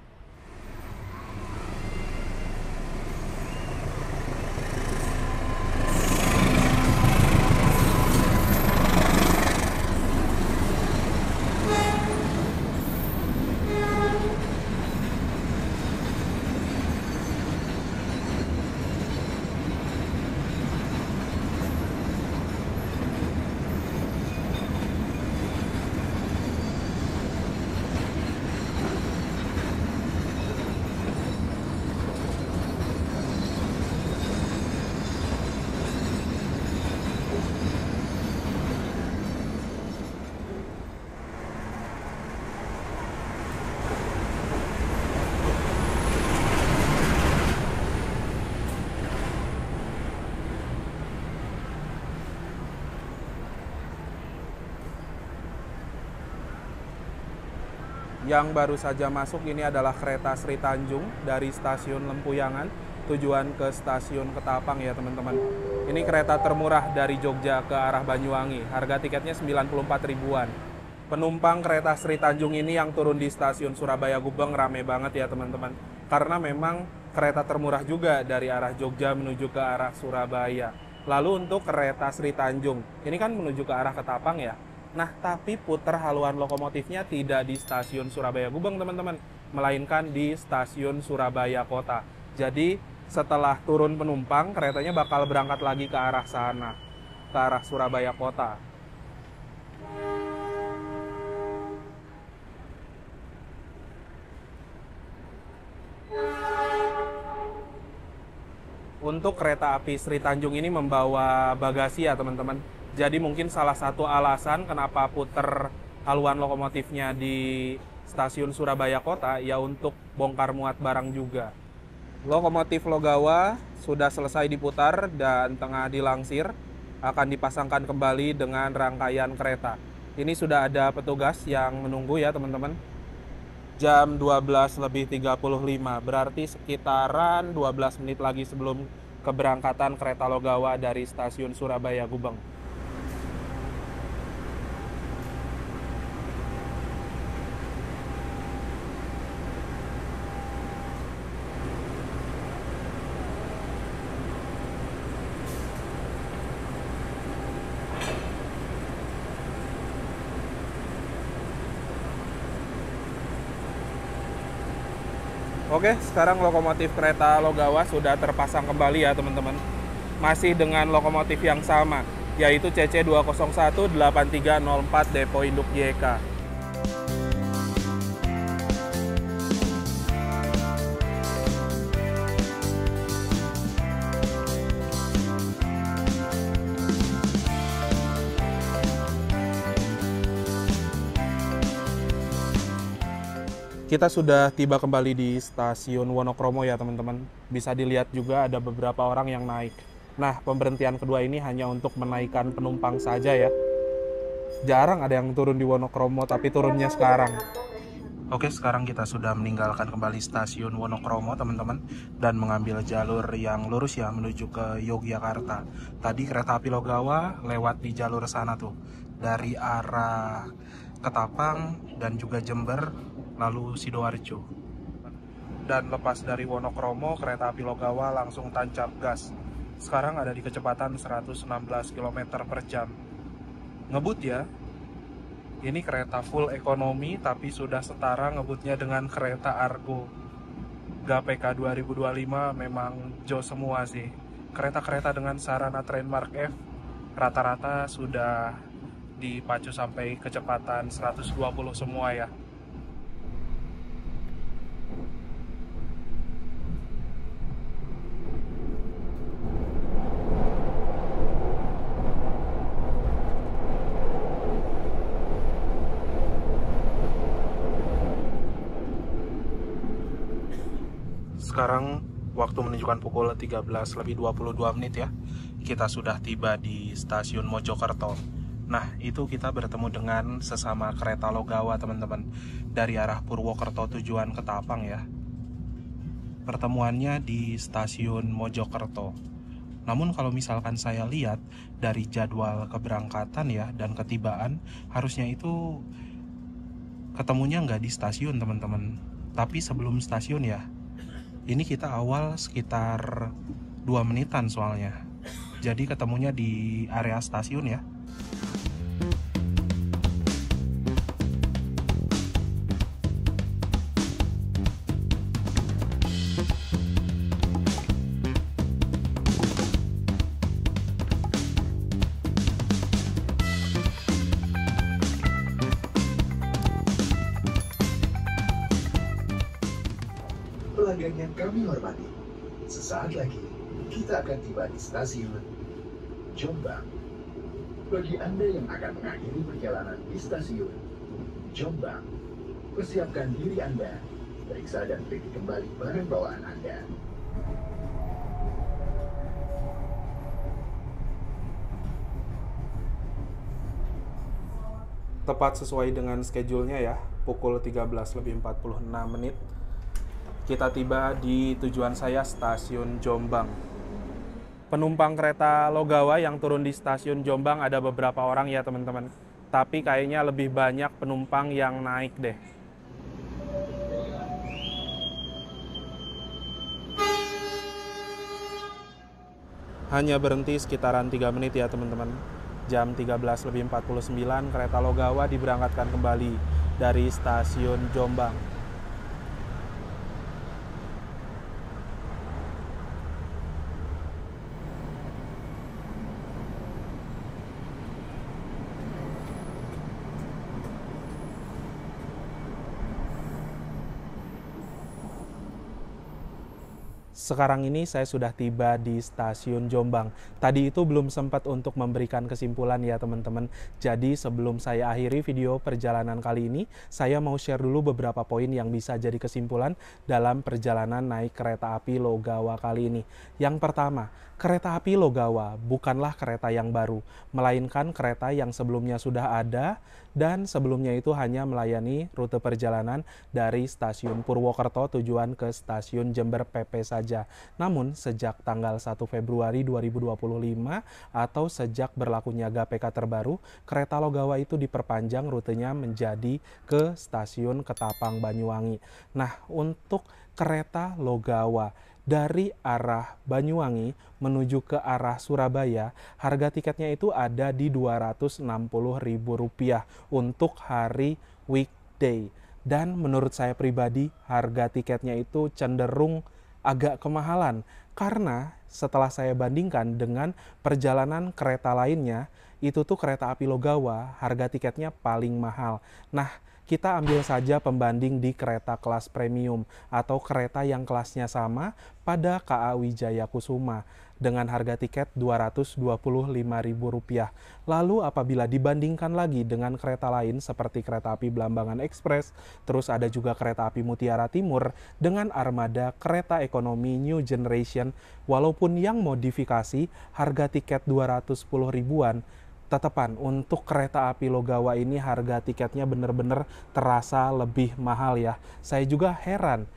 Yang baru saja masuk ini adalah kereta Sri Tanjung dari stasiun Lempuyangan tujuan ke stasiun Ketapang ya teman-teman. Ini kereta termurah dari Jogja ke arah Banyuwangi. Harga tiketnya 94 ribuan. Penumpang kereta Sri Tanjung ini yang turun di stasiun Surabaya Gubeng rame banget ya teman-teman. Karena memang kereta termurah juga dari arah Jogja menuju ke arah Surabaya. Lalu untuk kereta Sri Tanjung, ini kan menuju ke arah Ketapang ya. Nah, tapi puter haluan lokomotifnya tidak di stasiun Surabaya Gubeng, teman-teman, melainkan di stasiun Surabaya Kota. Jadi, setelah turun penumpang, keretanya bakal berangkat lagi ke arah sana, ke arah Surabaya Kota. Untuk kereta api Sri Tanjung ini membawa bagasi ya, teman-teman. Jadi mungkin salah satu alasan kenapa puter haluan lokomotifnya di stasiun Surabaya Kota ya untuk bongkar muat barang juga. Lokomotif Logawa sudah selesai diputar dan tengah dilangsir, akan dipasangkan kembali dengan rangkaian kereta. Ini sudah ada petugas yang menunggu ya teman-teman. Jam 12.35, berarti sekitaran 12 menit lagi sebelum keberangkatan kereta Logawa dari stasiun Surabaya Gubeng. Oke, sekarang lokomotif kereta Logawa sudah terpasang kembali ya teman-teman. Masih dengan lokomotif yang sama, yaitu CC201-8304 Depo Induk YK. Kita sudah tiba kembali di stasiun Wonokromo ya teman-teman. Bisa dilihat juga ada beberapa orang yang naik. Nah, pemberhentian kedua ini hanya untuk menaikkan penumpang saja ya. Jarang ada yang turun di Wonokromo, tapi turunnya sekarang. Oke, sekarang kita sudah meninggalkan kembali stasiun Wonokromo teman-teman. Dan mengambil jalur yang lurus ya menuju ke Yogyakarta. Tadi kereta api Logawa lewat di jalur sana tuh. Dari arah Ketapang dan juga Jember, lalu Sidoarjo. Dan lepas dari Wonokromo, kereta api Logawa langsung tancap gas. Sekarang ada di kecepatan 116 km per jam. Ngebut ya. Ini kereta full ekonomi tapi sudah setara ngebutnya dengan kereta Argo. GAPK 2025 memang jos semua sih. Kereta-kereta dengan sarana Train Mark F rata-rata sudah dipacu sampai kecepatan 120 semua ya. Sekarang waktu menunjukkan pukul 13.22 ya. Kita sudah tiba di stasiun Mojokerto. Nah, itu kita bertemu dengan sesama kereta Logawa teman-teman. Dari arah Purwokerto tujuan Ketapang ya. Pertemuannya di stasiun Mojokerto. Namun kalau misalkan saya lihat dari jadwal keberangkatan ya dan ketibaan, harusnya itu ketemunya nggak di stasiun teman-teman. Tapi sebelum stasiun ya. Ini kita awal sekitar 2 menitan soalnya. Jadi ketemunya di area stasiun ya. Pelanggan yang kami hormati, sesaat lagi kita akan tiba di stasiun Jombang. Bagi Anda yang akan mengakhiri perjalanan di stasiun Jombang, persiapkan diri Anda, periksa dan pilih kembali barang bawaan Anda. Tepat sesuai dengan schedule-nya ya. pukul 13:46. Kita tiba di tujuan saya, stasiun Jombang. Penumpang kereta Logawa yang turun di stasiun Jombang ada beberapa orang ya teman-teman. Tapi kayaknya lebih banyak penumpang yang naik deh. Hanya berhenti sekitaran 3 menit ya teman-teman. Jam 13:49 kereta Logawa diberangkatkan kembali dari stasiun Jombang. Sekarang ini saya sudah tiba di stasiun Jombang. Tadi itu belum sempat untuk memberikan kesimpulan ya teman-teman. Jadi sebelum saya akhiri video perjalanan kali ini, saya mau share dulu beberapa poin yang bisa jadi kesimpulan dalam perjalanan naik kereta api Logawa kali ini. Yang pertama, kereta api Logawa bukanlah kereta yang baru, melainkan kereta yang sebelumnya sudah ada dan sebelumnya itu hanya melayani rute perjalanan dari stasiun Purwokerto tujuan ke stasiun Jember PP saja. Namun sejak tanggal 1 Februari 2025 atau sejak berlakunya GPK terbaru, kereta Logawa itu diperpanjang rutenya menjadi ke stasiun Ketapang Banyuwangi. Nah, untuk kereta Logawa dari arah Banyuwangi menuju ke arah Surabaya, harga tiketnya itu ada di Rp260.000 untuk hari weekday. Dan menurut saya pribadi, harga tiketnya itu cenderung agak kemahalan. Karena setelah saya bandingkan dengan perjalanan kereta lainnya, itu tuh kereta api Logawa, harga tiketnya paling mahal. Nah, kita ambil saja pembanding di kereta kelas premium atau kereta yang kelasnya sama pada KA Wijaya Kusuma dengan harga tiket Rp225.000. Lalu apabila dibandingkan lagi dengan kereta lain seperti kereta api Blambangan Express, terus ada juga kereta api Mutiara Timur dengan armada kereta ekonomi New Generation, walaupun yang modifikasi harga tiket 210 ribuan, tetepan untuk kereta api Logawa ini harga tiketnya benar-benar terasa lebih mahal ya. Saya juga heran,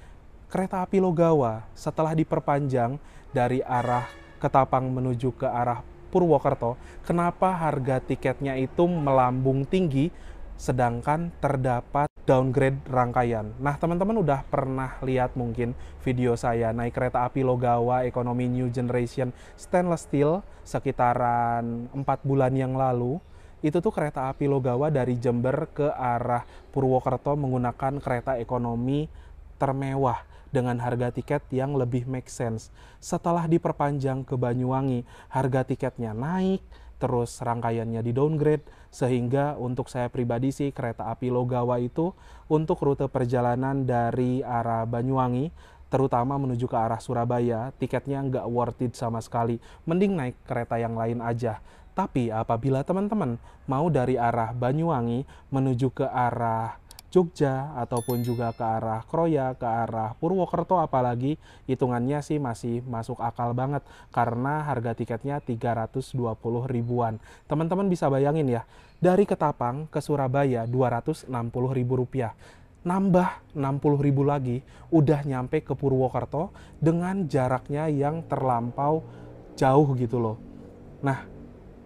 kereta api Logawa setelah diperpanjang dari arah Ketapang menuju ke arah Purwokerto, kenapa harga tiketnya itu melambung tinggi sedangkan terdapat downgrade rangkaian. Nah, teman-teman udah pernah lihat mungkin video saya naik kereta api Logawa ekonomi New Generation stainless steel sekitaran 4 bulan yang lalu. Itu tuh kereta api Logawa dari Jember ke arah Purwokerto menggunakan kereta ekonomi termewah dengan harga tiket yang lebih make sense. Setelah diperpanjang ke Banyuwangi, harga tiketnya naik, terus rangkaiannya di downgrade, sehingga untuk saya pribadi sih kereta api Logawa itu untuk rute perjalanan dari arah Banyuwangi terutama menuju ke arah Surabaya, tiketnya nggak worth it sama sekali. Mending naik kereta yang lain aja. Tapi apabila teman-teman mau dari arah Banyuwangi menuju ke arah Jogja ataupun juga ke arah Kroya, ke arah Purwokerto apalagi, hitungannya sih masih masuk akal banget karena harga tiketnya 320 ribuan. Teman-teman bisa bayangin ya, dari Ketapang ke Surabaya Rp260.000. Nambah 60 ribu lagi udah nyampe ke Purwokerto dengan jaraknya yang terlampau jauh gitu loh. Nah,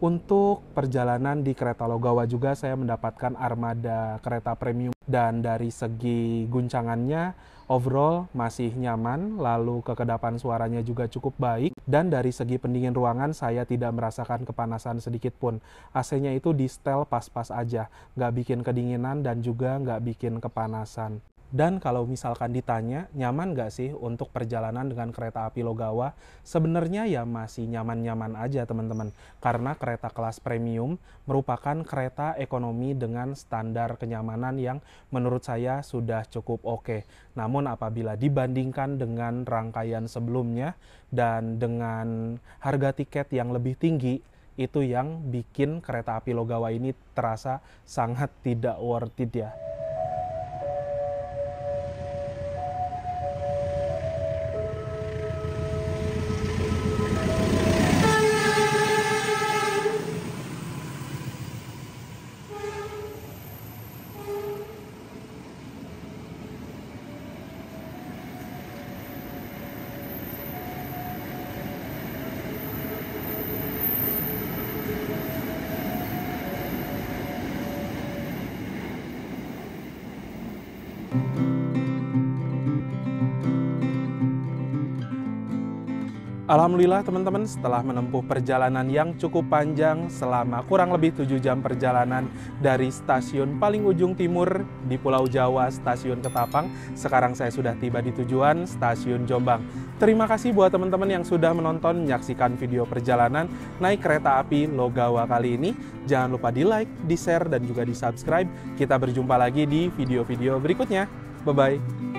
untuk perjalanan di kereta Logawa juga saya mendapatkan armada kereta premium dan dari segi guncangannya overall masih nyaman, lalu kekedapan suaranya juga cukup baik dan dari segi pendingin ruangan saya tidak merasakan kepanasan sedikit pun. AC-nya itu di setel pas-pas aja, nggak bikin kedinginan dan juga nggak bikin kepanasan. Dan kalau misalkan ditanya, nyaman nggak sih untuk perjalanan dengan kereta api Logawa? Sebenarnya ya masih nyaman-nyaman aja teman-teman. Karena kereta kelas premium merupakan kereta ekonomi dengan standar kenyamanan yang menurut saya sudah cukup oke. Namun apabila dibandingkan dengan rangkaian sebelumnya dan dengan harga tiket yang lebih tinggi, itu yang bikin kereta api Logawa ini terasa sangat tidak worth it ya. Alhamdulillah teman-teman, setelah menempuh perjalanan yang cukup panjang selama kurang lebih 7 jam perjalanan dari stasiun paling ujung timur di Pulau Jawa, Stasiun Ketapang, sekarang saya sudah tiba di tujuan Stasiun Jombang. Terima kasih buat teman-teman yang sudah menonton, menyaksikan video perjalanan naik kereta api Logawa kali ini. Jangan lupa di like, di share, dan juga di subscribe. Kita berjumpa lagi di video-video berikutnya. Bye-bye.